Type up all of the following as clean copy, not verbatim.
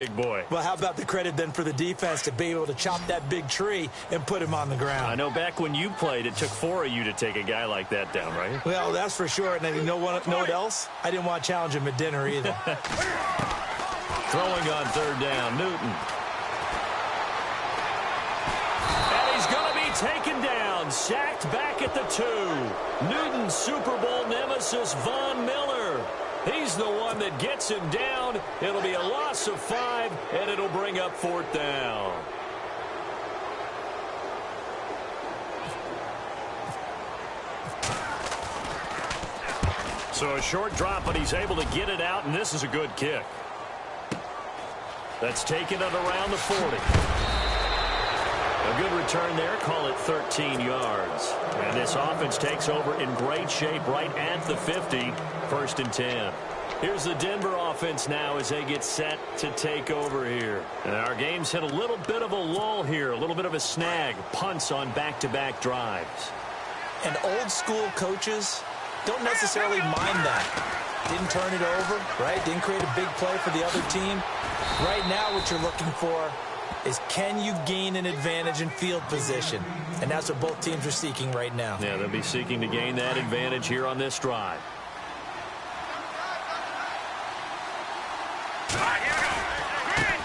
Big boy. Well, how about the credit then for the defense to be able to chop that big tree and put him on the ground? I know back when you played, it took 4 of you to take a guy like that down, right? Well, that's for sure. And you know what else? I didn't want to challenge him at dinner either. Throwing on third down, Newton. And he's going to be taken down, sacked back at the 2. Newton's Super Bowl nemesis, Von Miller. He's the one that gets him down. It'll be a loss of 5, and it'll bring up 4th down. So a short drop, but he's able to get it out, and this is a good kick. That's taken it around the 40. A good return there. Call it 13 yards. And this offense takes over in great shape right at the 50. 1st and 10. Here's the Denver offense now as they get set to take over here. And our game's hit a little bit of a lull here. A little bit of a snag. Punts on back-to-back drives. And old school coaches don't necessarily mind that. Didn't turn it over, right? Didn't create a big play for the other team. Right now what you're looking for is, can you gain an advantage in field position? And that's what both teams are seeking right now. Yeah, they'll be seeking to gain that advantage here on this drive.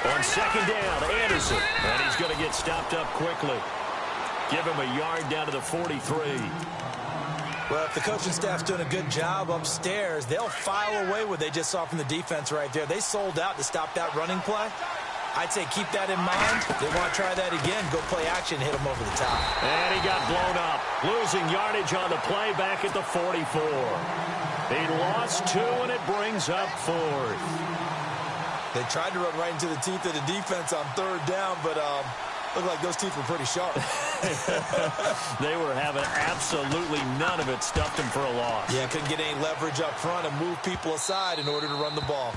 On 2nd down, Anderson. And he's going to get stopped up quickly. Give him a yard down to the 43. Well, if the coaching staff's doing a good job upstairs, they'll file away what they just saw from the defense right there. They sold out to stop that running play. I'd say keep that in mind. They want to try that again. Go play action, hit them over the top. And he got blown up. Losing yardage on the play back at the 44. He lost 2, and it brings up 4th. They tried to run right into the teeth of the defense on 3rd down, but looked like those teeth were pretty sharp. They were having absolutely none of it. Stuffed them for a loss. Yeah, couldn't get any leverage up front and move people aside in order to run the ball.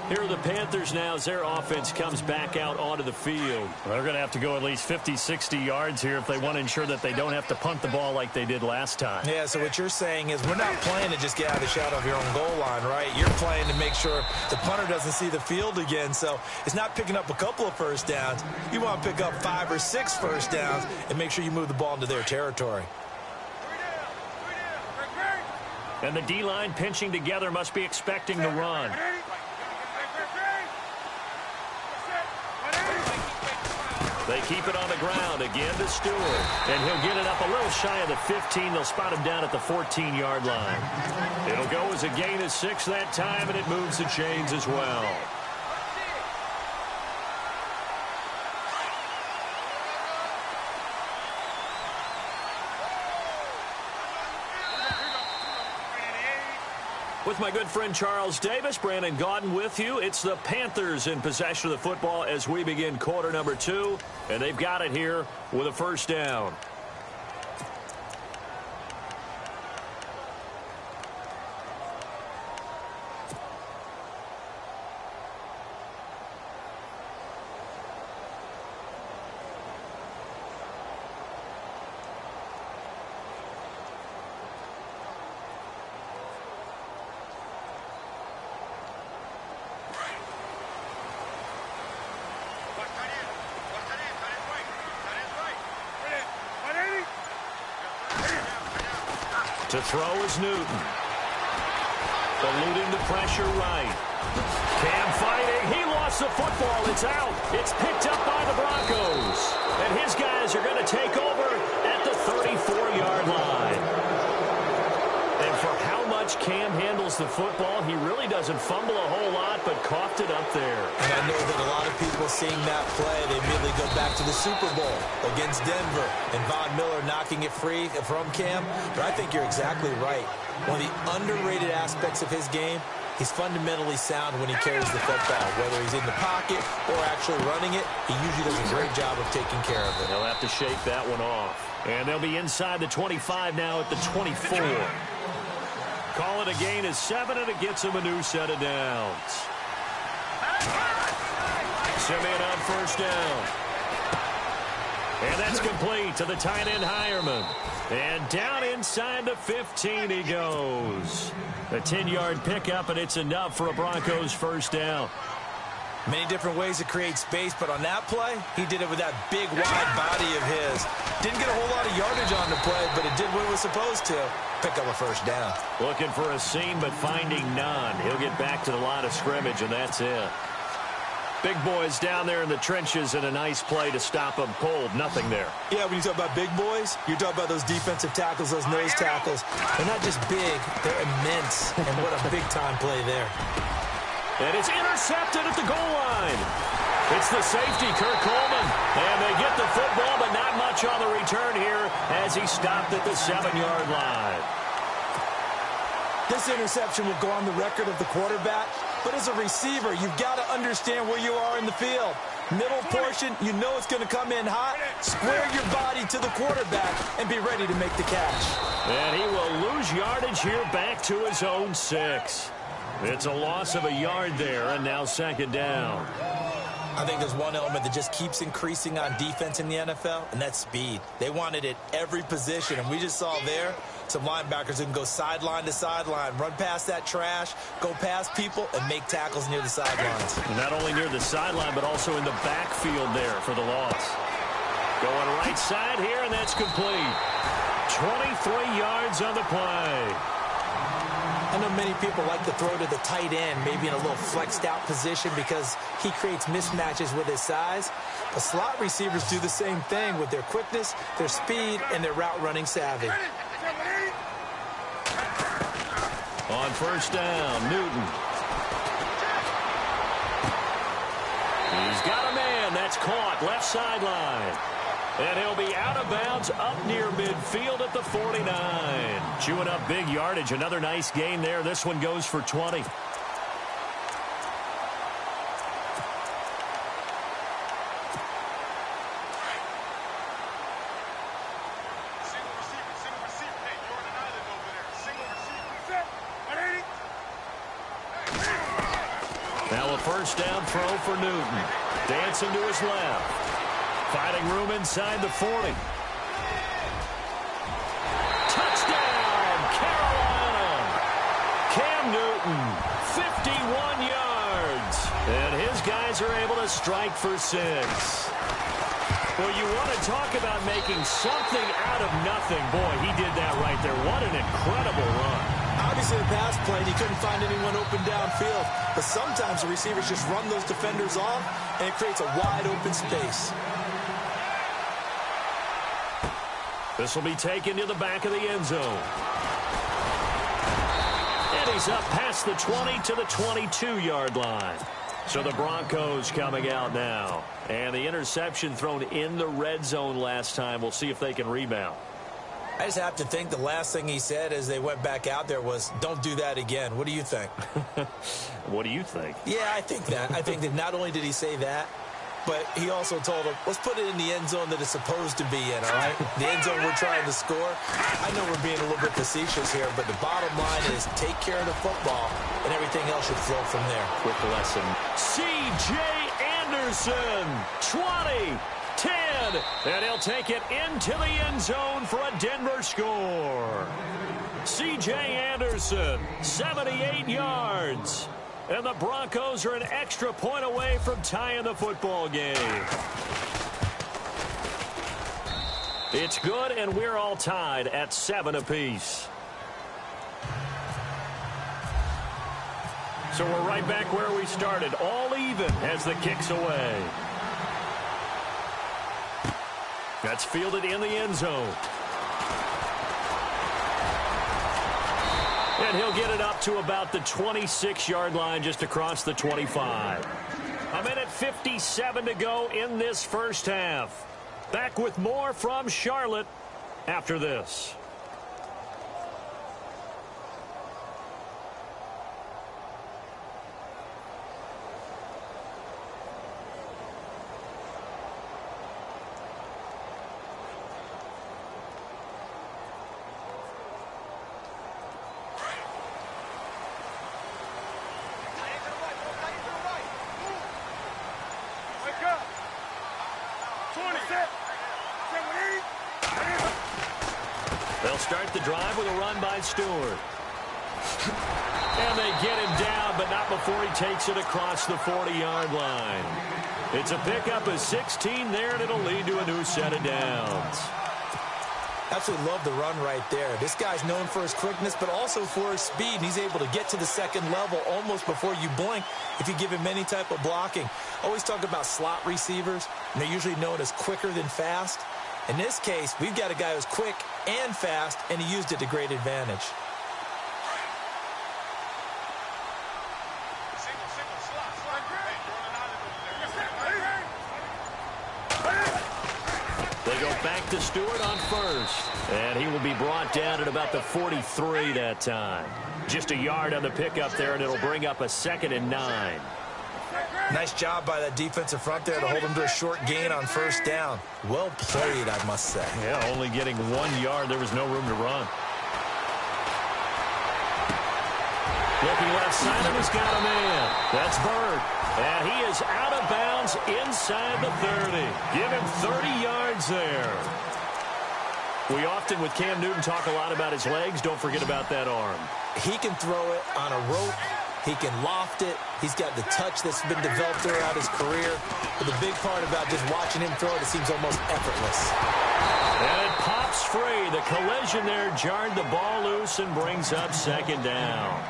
Here are the Panthers now as their offense comes back out onto the field. They're going to have to go at least 50, 60 yards here if they want to ensure that they don't have to punt the ball like they did last time. Yeah, so what you're saying is we're not playing to just get out of the shadow of your own goal line, right? You're playing to make sure the punter doesn't see the field again. So it's not picking up a couple of first downs. You want to pick up 5 or 6 first downs and make sure you move the ball into their territory. And the D-line pinching together must be expecting the run. They keep it on the ground again to Stewart. And he'll get it up a little shy of the 15. They'll spot him down at the 14-yard line. It'll go as a gain of 6 that time, and it moves the chains as well. With my good friend Charles Davis, Brandon Gaudin with you. It's the Panthers in possession of the football as we begin quarter number 2. And they've got it here with a first down. To throw is Newton. Eluding the pressure right. Cam fighting. He lost the football. It's out. It's picked up by the Broncos. And his guys are going to take over at the 34-yard line. And for how much Cam handles the football, he really doesn't fumble a whole lot, but coughed it up there. And I know that a lot of people seeing that play, they immediately go back to the Super Bowl against Denver and Von Miller knocking it free from Cam. But I think you're exactly right. One of the underrated aspects of his game, he's fundamentally sound when he carries the football. Whether he's in the pocket or actually running it, he usually does a great job of taking care of it. They'll have to shake that one off. And they'll be inside the 25 now at the 24. Call it a gain of 7, and it gets him a new set of downs. Simeon on first down. And that's complete to the tight end, Hireman. And down inside the 15 he goes. A 10-yard pickup, and it's enough for a Broncos first down. Many different ways to create space, but on that play, he did it with that big, wide body of his. Didn't get a whole lot of yardage on the play, but it did what it was supposed to. Pick up a first down. Looking for a seam, but finding none. He'll get back to the line of scrimmage, and that's it. Big boys down there in the trenches, and a nice play to stop them cold. Nothing there. Yeah, when you talk about big boys, you're talking about those defensive tackles, those nose tackles. They're not just big, they're immense. And what a big-time play there. And it's intercepted at the goal line. It's the safety, Kurt Coleman. And they get the football, but not much on the return here as he stopped at the 7-yard line. This interception will go on the record of the quarterback, but as a receiver, you've got to understand where you are in the field. Middle portion, you know it's going to come in hot. Square your body to the quarterback and be ready to make the catch. And he will lose yardage here back to his own 6. It's a loss of a yard there, and now second down. I think there's one element that just keeps increasing on defense in the NFL, and that's speed. They want it at every position, and we just saw there some linebackers who can go sideline to sideline, run past that trash, go past people, and make tackles near the sidelines. And not only near the sideline, but also in the backfield there for the loss. Going right side here, and that's complete. 23 yards on the play. I know many people like to throw to the tight end, maybe in a little flexed out position because he creates mismatches with his size. But slot receivers do the same thing with their quickness, their speed, and their route running savvy. On first down, Newton. He's got a man. That's caught. Left sideline. And he'll be out of bounds up near midfield at the 49. Chewing up big yardage. Another nice gain there. This one goes for 20. Now a first down throw for Newton. Dancing to his left. Finding room inside the 40. Touchdown, Carolina. Cam Newton, 51 yards. And his guys are able to strike for 6. Well, you want to talk about making something out of nothing. Boy, he did that right there. What an incredible run. Obviously, the pass play, he couldn't find anyone open downfield. But sometimes the receivers just run those defenders off, and it creates a wide open space. This will be taken to the back of the end zone. And he's up past the 20 to the 22-yard line. So the Broncos coming out now. And the interception thrown in the red zone last time. We'll see if they can rebound. I just have to think the last thing he said as they went back out there was, don't do that again. What do you think? What do you think? Yeah, I think that. I think that not only did he say that, but he also told him, let's put it in the end zone that it's supposed to be in, all right? The end zone we're trying to score. I know we're being a little bit facetious here, but the bottom line is take care of the football, and everything else should flow from there. Quick lesson. C.J. Anderson, 20, 10, and he'll take it into the end zone for a Denver score. C.J. Anderson, 78 yards. And the Broncos are an extra point away from tying the football game. It's good, and we're all tied at 7 apiece. So we're right back where we started, all even as the kick's away. That's fielded in the end zone. And he'll get it up to about the 26-yard line just across the 25. A minute 57 to go in this first half. Back with more from Charlotte after this. start the drive with a run by Stewart. And they get him down, but not before he takes it across the 40-yard line. It's a pickup of 16 there, and it'll lead to a new set of downs. Absolutely love the run right there. This guy's known for his quickness, but also for his speed. And he's able to get to the second level almost before you blink if you give him any type of blocking. Always talk about slot receivers, and they're usually known as quicker than fast. In this case, we've got a guy who's quick and fast, and he used it to great advantage. They go back to Stewart on first. And he will be brought down at about the 43 that time. Just a yard on the pickup there, and it'll bring up a 2nd and 9. Nice job by that defensive front there to hold him to a short gain on first down. Well played, I must say. Yeah, only getting 1 yard. There was no room to run. Looking left side, and he's got a man. That's Bird. And he is out of bounds inside the 30. Give him 30 yards there. We often, with Cam Newton, talk a lot about his legs. Don't forget about that arm. He can throw it on a rope. He can loft it. He's got the touch that's been developed throughout his career. But the big part about just watching him throw it, it seems almost effortless. And it pops free. The collision there jarred the ball loose and brings up 2nd down.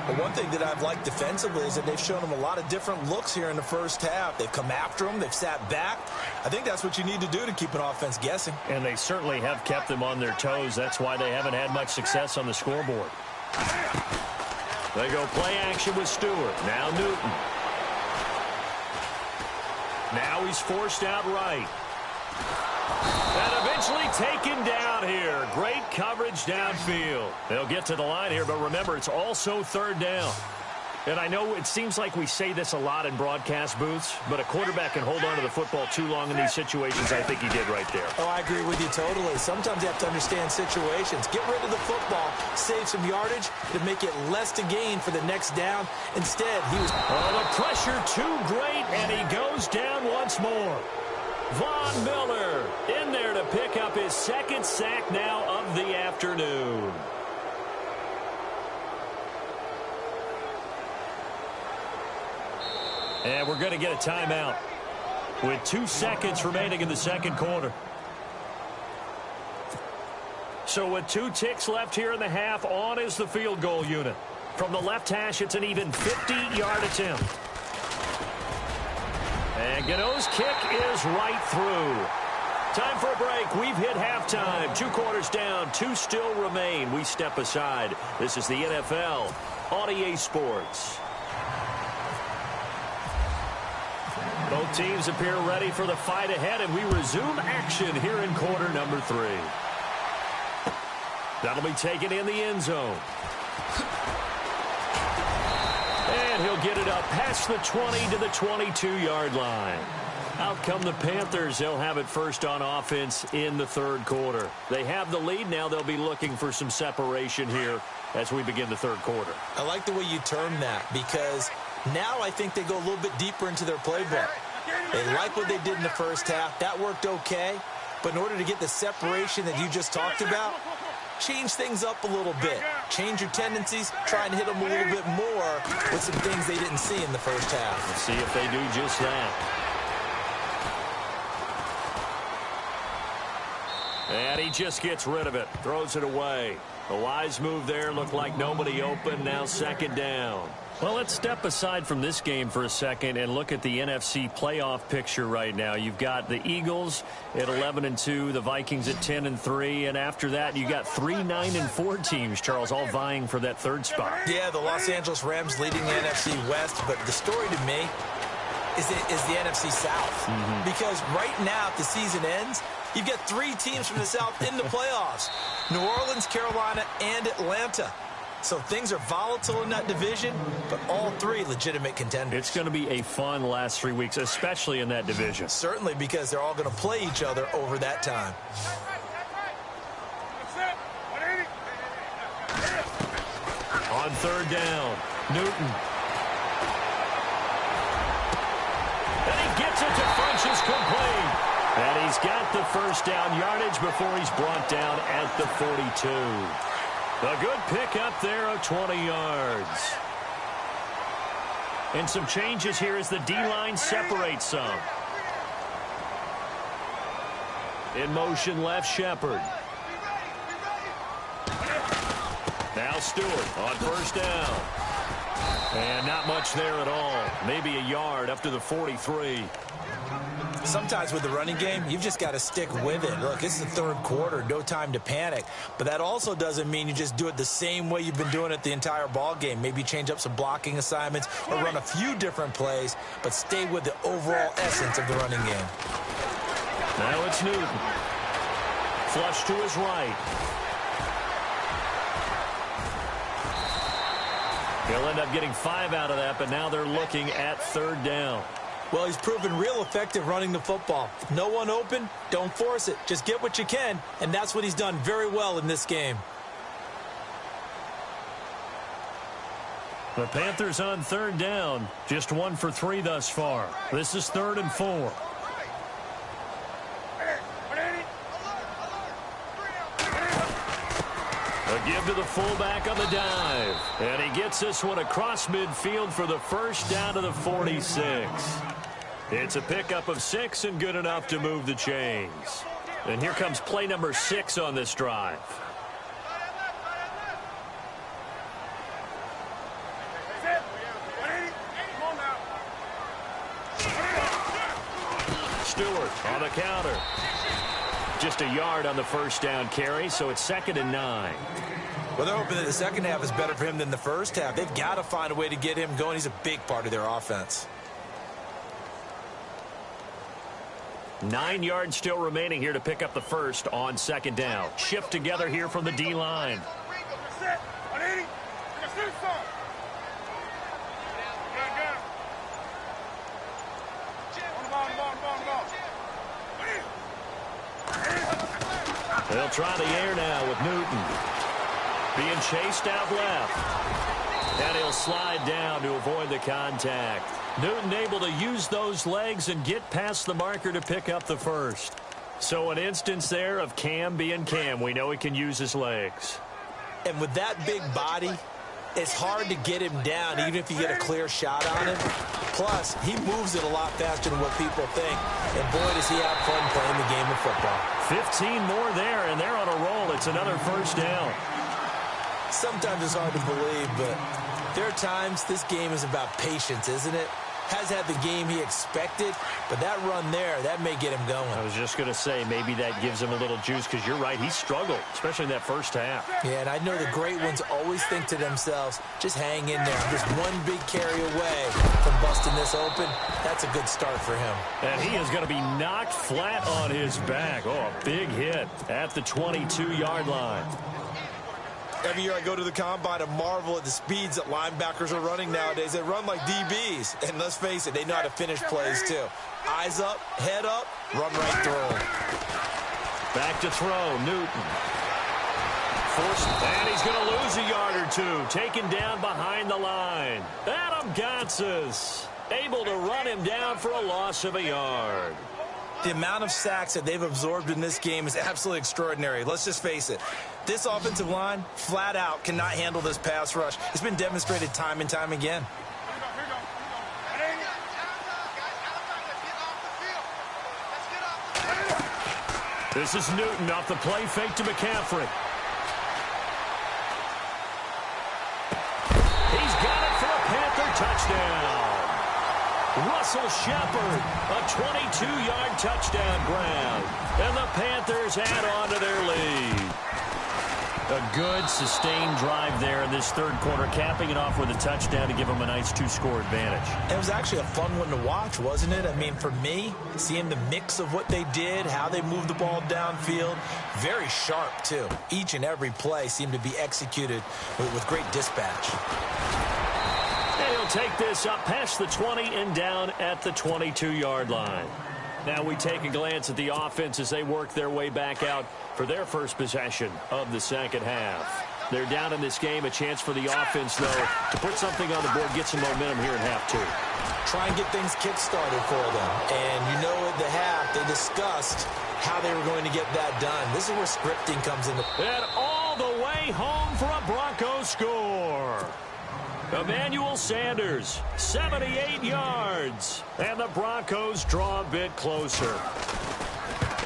Well, one thing that I've liked defensively is that they've shown him a lot of different looks here in the first half. They've come after him. They've sat back. I think that's what you need to do to keep an offense guessing. And they certainly have kept them on their toes. That's why they haven't had much success on the scoreboard. They go play action with Stewart. Now Newton. Now he's forced out right. And eventually taken down here. Great coverage downfield. They'll get to the line here, but remember, it's also 3rd down. And I know it seems like we say this a lot in broadcast booths, but a quarterback can hold on to the football too long in these situations. I think he did right there. Oh, I agree with you totally. Sometimes you have to understand situations. Get rid of the football, save some yardage to make it less to gain for the next down. Instead, he was... Oh, the pressure too great, and he goes down once more. Von Miller in there to pick up his 2nd sack now of the afternoon. And we're going to get a timeout with 2 seconds remaining in the 2nd quarter. So with 2 ticks left here in the half, on is the field goal unit. From the left hash, it's an even 50-yard attempt. And Gano's kick is right through. Time for a break. We've hit halftime. 2 quarters down. 2 still remain. We step aside. This is the NFL on EA Sports. Both teams appear ready for the fight ahead, and we resume action here in quarter number 3. That'll be taken in the end zone. And he'll get it up past the 20 to the 22-yard line. Out come the Panthers. They'll have it first on offense in the 3rd quarter. They have the lead now. They'll be looking for some separation here as we begin the 3rd quarter. I like the way you term that, because now I think they go a little bit deeper into their playbook. They like what they did in the first half. That worked okay. But in order to get the separation that you just talked about, change things up a little bit. Change your tendencies. Try and hit them a little bit more with some things they didn't see in the first half. Let's see if they do just that. And he just gets rid of it. Throws it away. A wise move there. Looked like nobody open. Now 2nd down. Well, let's step aside from this game for a second and look at the NFC playoff picture right now. You've got the Eagles at 11-2, the Vikings at 10-3, and after that, you got 3 9-4 teams, Charles, all vying for that 3rd spot. Yeah, the Los Angeles Rams leading the NFC West, but the story to me is the NFC South. Because right now, if the season ends, you've got 3 teams from the South in the playoffs: New Orleans, Carolina, and Atlanta. So things are volatile in that division, but all 3 legitimate contenders. It's going to be a fun last 3 weeks, especially in that division. Certainly, because they're all going to play each other over that time. On 3rd down, Newton. And he gets it to Funchess complete. And he's got the first down yardage before he's brought down at the 42. A good pickup there of 20 yards. And some changes here as the D-line separates some. In motion left, Shepard. Now Stewart on first down. And not much there at all. Maybe a yard up to the 43. Sometimes with the running game, you've just got to stick with it. Look, it's the third quarter, no time to panic. But that also doesn't mean you just do it the same way you've been doing it the entire ball game. Maybe change up some blocking assignments or run a few different plays, but stay with the overall essence of the running game. Now it's Newton. Flush to his right. He'll end up getting 5 out of that, but now they're looking at third down. Well, he's proven real effective running the football. No one open, don't force it. Just get what you can, and that's what he's done very well in this game. The Panthers on third down. Just 1 for 3 thus far. This is 3rd and 4. A give to the fullback on the dive. And he gets this one across midfield for the first down to the 46. It's a pickup of 6 and good enough to move the chains. And here comes play number 6 on this drive. Stewart on the counter. Just a yard on the first down carry, so it's 2nd and 9. Well, they're hoping that the second half is better for him than the first half. They've got to find a way to get him going. He's a big part of their offense. 9 yards still remaining here to pick up the first on 2nd down. Shift together here from the D-line. They'll try the air now with Newton. Being chased out left. And he'll slide down to avoid the contact. Newton able to use those legs and get past the marker to pick up the first. So an instance there of Cam being Cam. We know he can use his legs. And with that big body, it's hard to get him down even if you get a clear shot on him. Plus, he moves it a lot faster than what people think. And boy, does he have fun playing the game of football. 15 more there, and they're on a roll. It's another first down. Sometimes it's hard to believe, but there are times this game is about patience, isn't it? Has had the game he expected, but that run there, that may get him going. I was just going to say, maybe that gives him a little juice, because you're right, he struggled, especially in that first half. Yeah, and I know the great ones always think to themselves, just hang in there. I'm just one big carry away from busting this open. That's a good start for him. And he is going to be knocked flat on his back. Oh, a big hit at the 22-yard line. Every year I go to the combine and marvel at the speeds that linebackers are running nowadays. They run like DBs. And let's face it, they know how to finish plays too. Eyes up, head up, run right through them. Back to throw, Newton. And he's going to lose a yard or two. Taken down behind the line. Adam Gotsis able to run him down for a loss of a yard. The amount of sacks that they've absorbed in this game is absolutely extraordinary. Let's just face it. This offensive line, flat out, cannot handle this pass rush. It's been demonstrated time and time again. This is Newton off the play fake to McCaffrey. He's got it for a Panther touchdown. Russell Shepard, a 22-yard touchdown grab. And the Panthers add on to their lead. A good, sustained drive there in this third quarter, capping it off with a touchdown to give them a nice 2-score advantage. It was actually a fun one to watch, wasn't it? I mean, for me, seeing the mix of what they did, how they moved the ball downfield, very sharp, too. Each and every play seemed to be executed with great dispatch. And he'll take this up past the 20 and down at the 22-yard line. Now we take a glance at the offense as they work their way back out for their first possession of the second half. They're down in this game. A chance for the offense, though, to put something on the board, get some momentum here in half two. Try and get things kick-started for them. And you know at the half, they discussed how they were going to get that done. This is where scripting comes into play. And all the way home for a Broncos score. Emmanuel Sanders, 78 yards. And the Broncos draw a bit closer.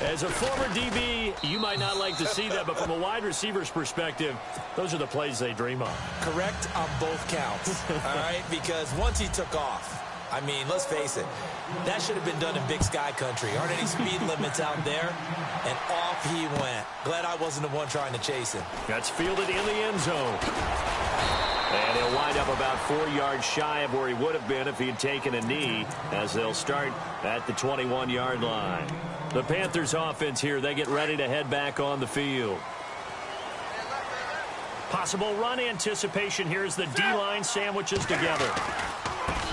As a former DB, you might not like to see that, but from a wide receiver's perspective, those are the plays they dream of. Correct on both counts, all right? Because once he took off, I mean, let's face it, that should have been done in Big Sky country. Aren't any speed limits out there? And off he went. Glad I wasn't the one trying to chase him. That's fielded in the end zone. And he'll wind up about 4 yards shy of where he would have been if he had taken a knee, as they'll start at the 21-yard line. The Panthers offense here, they get ready to head back on the field. Possible run anticipation here as the D-line sandwiches together.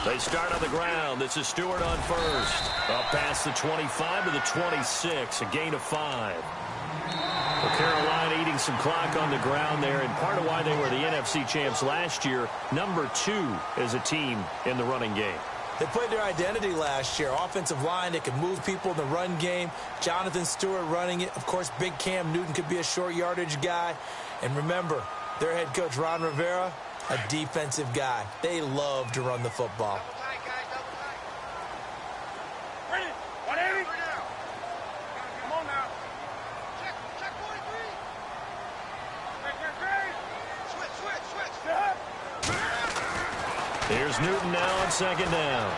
They start on the ground. This is Stewart on first. Up past the 25 to the 26, a gain of 5. Well, Carolina eating some clock on the ground there, and part of why they were the NFC champs last year, number 2 as a team in the running game. They played their identity last year. Offensive line, they could move people in the run game. Jonathan Stewart running it. Of course, big Cam Newton could be a short yardage guy. And remember, their head coach, Ron Rivera, a defensive guy. They love to run the football. Here's Newton now on second down.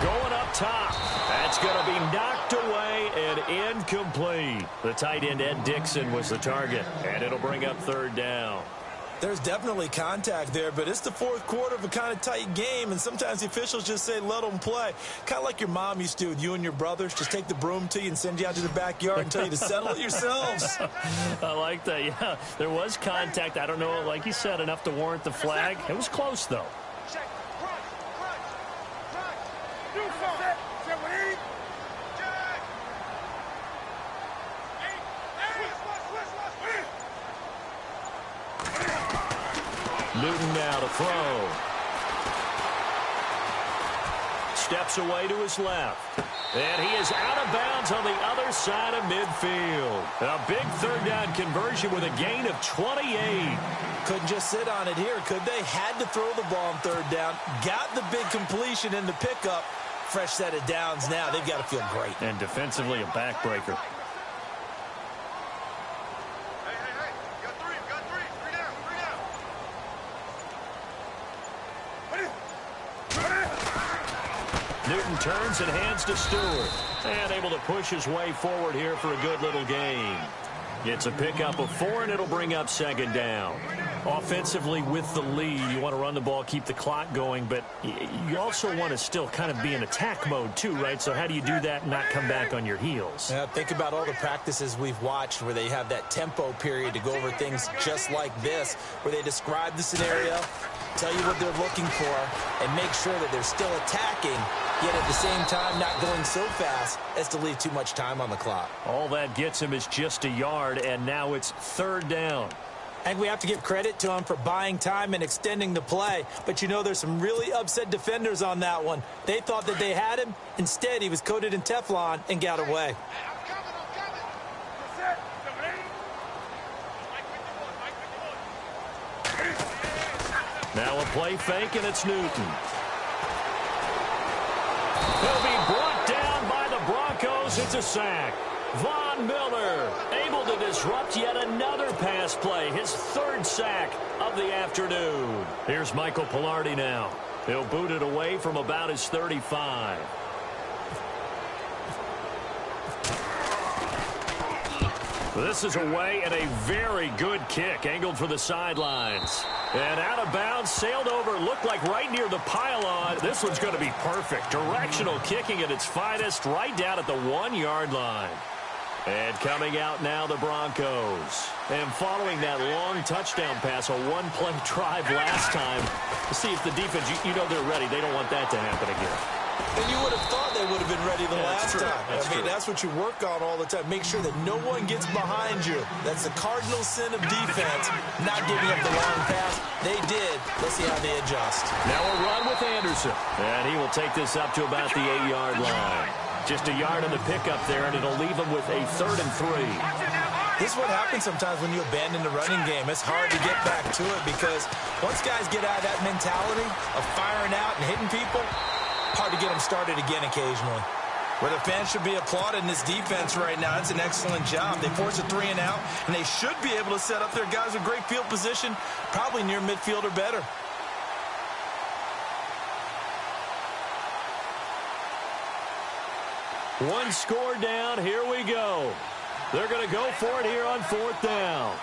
Going up top. That's going to be knocked away and incomplete. The tight end, Ed Dixon, was the target, and it'll bring up third down. There's definitely contact there, but it's the fourth quarter of a kind of tight game, and sometimes the officials just say, let them play. Kind of like your mom used to with you and your brothers. Just take the broom to you and send you out to the backyard and tell you to settle it yourselves. I like that, yeah. There was contact. I don't know, like you said, enough to warrant the flag. It was close, though. Newton now to throw. Steps away to his left. And he is out of bounds on the other side of midfield. A big third down conversion with a gain of 28. Couldn't just sit on it here, could they? Had to throw the ball on third down. Got the big completion in the pickup. Fresh set of downs now. They've got to feel great. And defensively a backbreaker. Newton turns and hands to Stewart. And able to push his way forward here for a good little gain. It's a pickup of 4, and it'll bring up second down. Offensively with the lead, you want to run the ball, keep the clock going, but you also want to still kind of be in attack mode too, right? So how do you do that and not come back on your heels? Yeah, think about all the practices we've watched where they have that tempo period to go over things just like this, where they describe the scenario, tell you what they're looking for, and make sure that they're still attacking, yet at the same time not going so fast as to leave too much time on the clock. All that gets him is just a yard, and now it's third down. And we have to give credit to him for buying time and extending the play. But you know, there's some really upset defenders on that one. They thought that they had him. Instead, he was coated in Teflon and got away. Now a play fake, and it's Newton. He'll be brought down by the Broncos. It's a sack. Von Miller able to disrupt yet another pass play. His third sack of the afternoon. Here's Michael Pilardi now. He'll boot it away from about his 35. This is away, and a very good kick angled for the sidelines. And out of bounds, sailed over, looked like right near the pylon. This one's going to be perfect. Directional kicking at its finest, right down at the 1-yard line. And coming out now, the Broncos. And following that long touchdown pass, a one-play drive last time, to see if the defense, you know they're ready. They don't want that to happen again. And you would have thought they would have been ready the last time. That's what you work on all the time. Make sure that no one gets behind you. That's the cardinal sin of defense, not giving up the long pass. They did. Let's see how they adjust. Now a run with Anderson. And he will take this up to about the 8-yard line. Just a yard on the pickup there, and it'll leave him with a 3rd and 3. This is what happens sometimes when you abandon the running game. It's hard to get back to it because once guys get out of that mentality of firing out and hitting people, hard to get them started again occasionally. Where the fans should be applauding this defense right now. It's an excellent job. They force a 3 and out, and they should be able to set up their guys with great field position, probably near midfield or better. One score down. Here we go. They're going to go for it here on 4th down.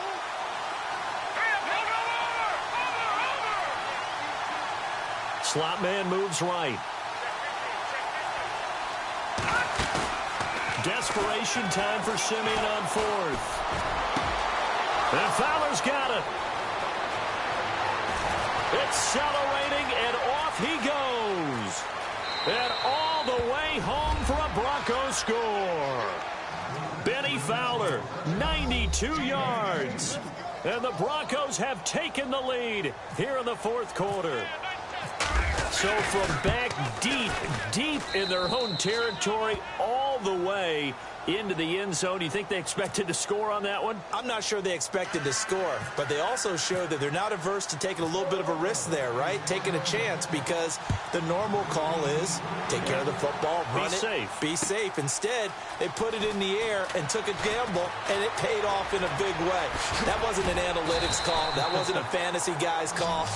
Slot man moves right. Desperation time for Simeon on 4th. And Fowler's got it. Accelerating, and off he goes. And all the way home for a Broncos score. Benny Fowler, 92 yards. And the Broncos have taken the lead here in the 4th quarter. So from back deep in their own territory, all the way into the end zone. Do you think they expected to score on that one? I'm not sure they expected to score, but they also showed that they're not averse to taking a little bit of a risk there, right? Taking a chance, because the normal call is take care of the football, run it, be safe. Instead, they put it in the air and took a gamble, and it paid off in a big way. That wasn't an analytics call. That wasn't a fantasy guy's call.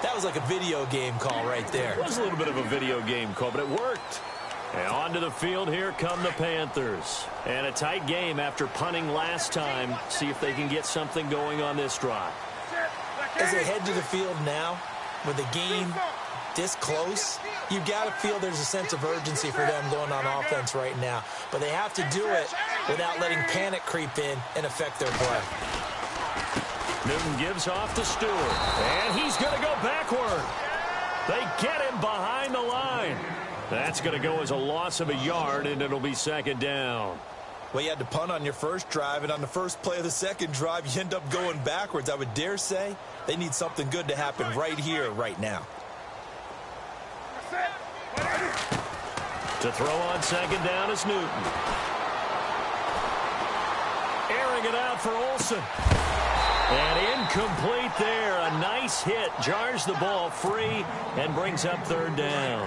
That was like a video game call right there. It was a little bit of a video game call, but it worked. And onto the field, here come the Panthers. And a tight game after punting last time. See if they can get something going on this drive. As they head to the field now, with the game this close, you've got to feel there's a sense of urgency for them going on offense right now. But they have to do it without letting panic creep in and affect their play. Newton gives off to Stewart, and he's going to go backward. They get him behind the line. That's going to go as a loss of a yard, and it'll be 2nd down. Well, you had to punt on your first drive, and on the first play of the second drive, you end up going backwards. I would dare say they need something good to happen right here, right now. To throw on 2nd down is Newton. Airing it out for Olsen. And incomplete there. A nice hit. Jars the ball free and brings up 3rd down.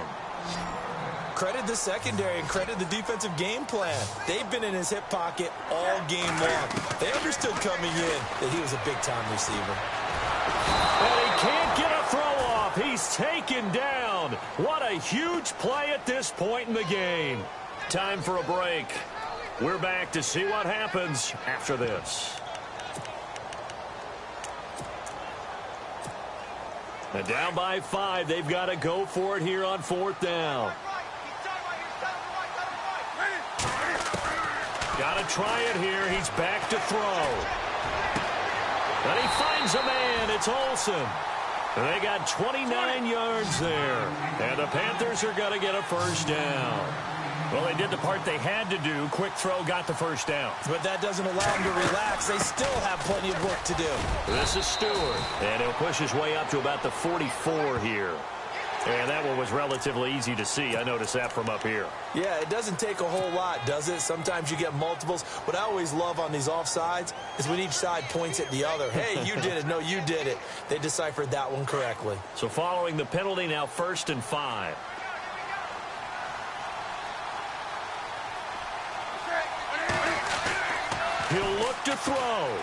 Credit the secondary and credit the defensive game plan. They've been in his hip pocket all game long. They understood coming in that he was a big-time receiver. And he can't get a throw off. He's taken down. What a huge play at this point in the game. Time for a break. We're back to see what happens after this. And down by 5, they've got to go for it here on 4th down. Got to try it here. He's back to throw. And he finds a man. It's Olsen. They got 29 yards there. And the Panthers are going to get a 1st down. Well, they did the part they had to do. Quick throw, got the 1st down. But that doesn't allow them to relax. They still have plenty of work to do. This is Stewart. And he'll push his way up to about the 44 here. And that one was relatively easy to see. I noticed that from up here. Yeah, it doesn't take a whole lot, does it? Sometimes you get multiples. What I always love on these offsides is when each side points at the other. Hey, you did it. No, you did it. They deciphered that one correctly. So following the penalty, now 1st and 5. He'll look to throw.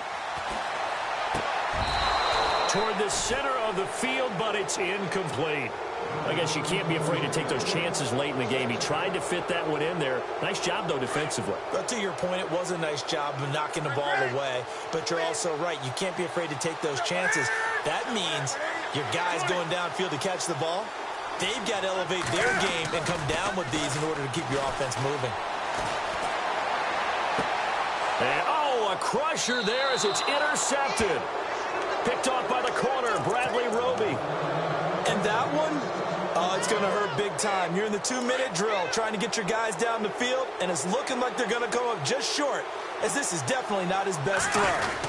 Toward the center of the field, but it's incomplete. I guess you can't be afraid to take those chances late in the game. He tried to fit that one in there. Nice job, though, defensively. But to your point, it was a nice job of knocking the ball away. But you're also right. You can't be afraid to take those chances. That means your guys going downfield to catch the ball, they've got to elevate their game and come down with these in order to keep your offense moving. And, a crusher there as it's intercepted. Picked off by the corner, Bradley Roby. And that one, That's going to hurt big time. You're in the 2-minute drill trying to get your guys down the field, and it's looking like they're going to come up just short, as this is definitely not his best throw,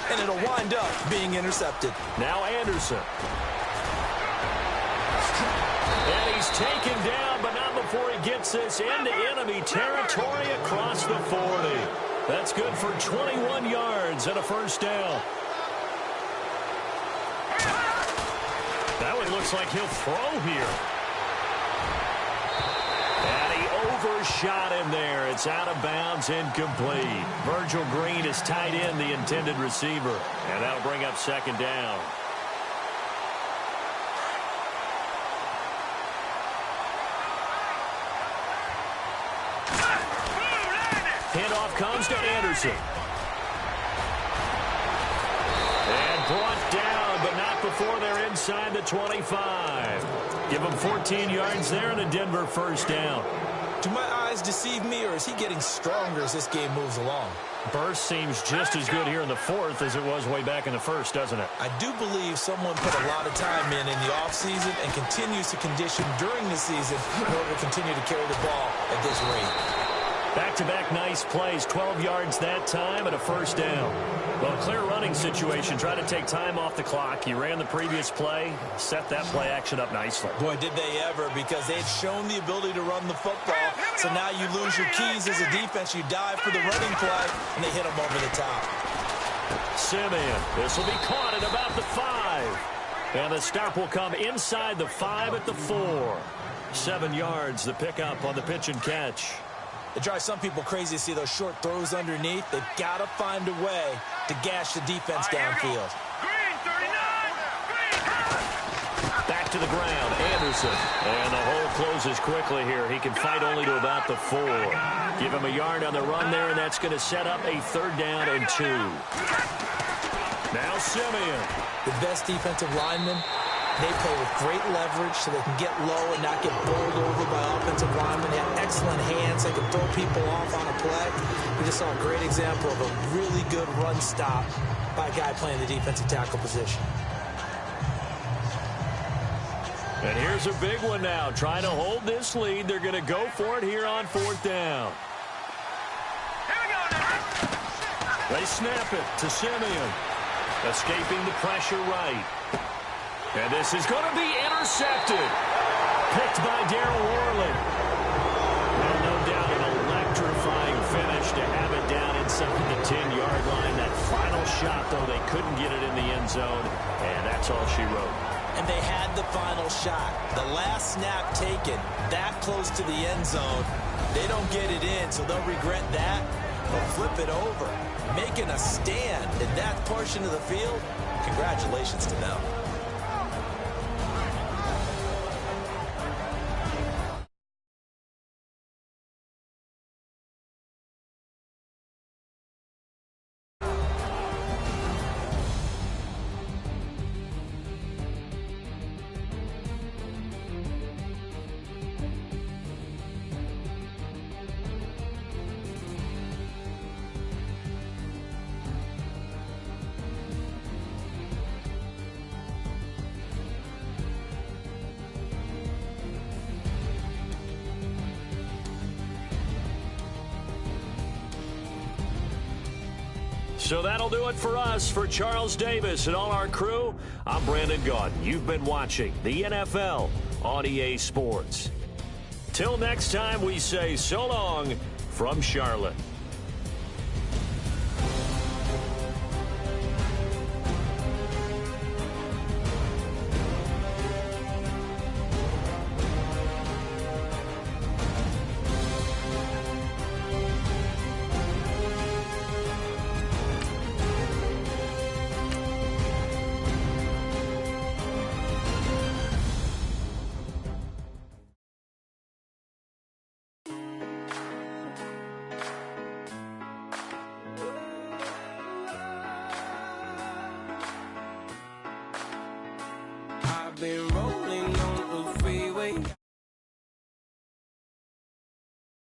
and it'll wind up being intercepted. Now Anderson. And he's taken down, but not before he gets this into enemy territory across the 40. That's good for 21 yards and a first down. That one looks like he'll throw here. And he overshot him there. It's out of bounds, incomplete. Virgil Green is tight end, the intended receiver. And that'll bring up second down. Handoff comes to Anderson. And brought down, but not before they're inside the 25. Give him 14 yards there and a Denver first down. Do my eyes deceive me, or is he getting stronger as this game moves along? Burst seems just as good here in the fourth as it was way back in the first, doesn't it? I do believe someone put a lot of time in the offseason and continues to condition during the season in order to continue to carry the ball at this rate. Back-to-back nice plays, 12 yards that time and a first down. Well, clear running situation. Try to take time off the clock. You ran the previous play, set that play action up nicely. Boy, did they ever, because they'd shown the ability to run the football. So now you lose your keys as a defense. You dive for the running play, and they hit them over the top. Simeon, this will be caught at about the 5. And the stop will come inside the 5 at the 4. 7 yards, the pickup on the pitch and catch. It drives some people crazy to see those short throws underneath. They've got to find a way to gash the defense downfield. Back to the ground, Anderson. And the hole closes quickly here. He can fight only to about the 4. Give him a yard on the run there, and that's going to set up a 3rd down and 2. Now Simeon. The best defensive linemen, they play with great leverage so they can get low and not get bowled over by offensive linemen. They have excellent hands. They can throw people off on a play. We just saw a great example of a really good run stop by a guy playing the defensive tackle position. And here's a big one now. Trying to hold this lead. They're going to go for it here on 4th down. They snap it to Simeon. Escaping the pressure right. And this is going to be intercepted. Picked by Darryl Worley. Well, no doubt an electrifying finish to have it down inside the 10-yard line. That final shot, though, they couldn't get it in the end zone. And that's all she wrote. And they had the final shot. The last snap taken that close to the end zone. They don't get it in, so they'll regret that. They'll flip it over. Making a stand in that portion of the field. Congratulations to them. So that'll do it for us. For Charles Davis and all our crew, I'm Brandon Gaudin. You've been watching the NFL on EA Sports. Till next time, we say so long from Charlotte. Been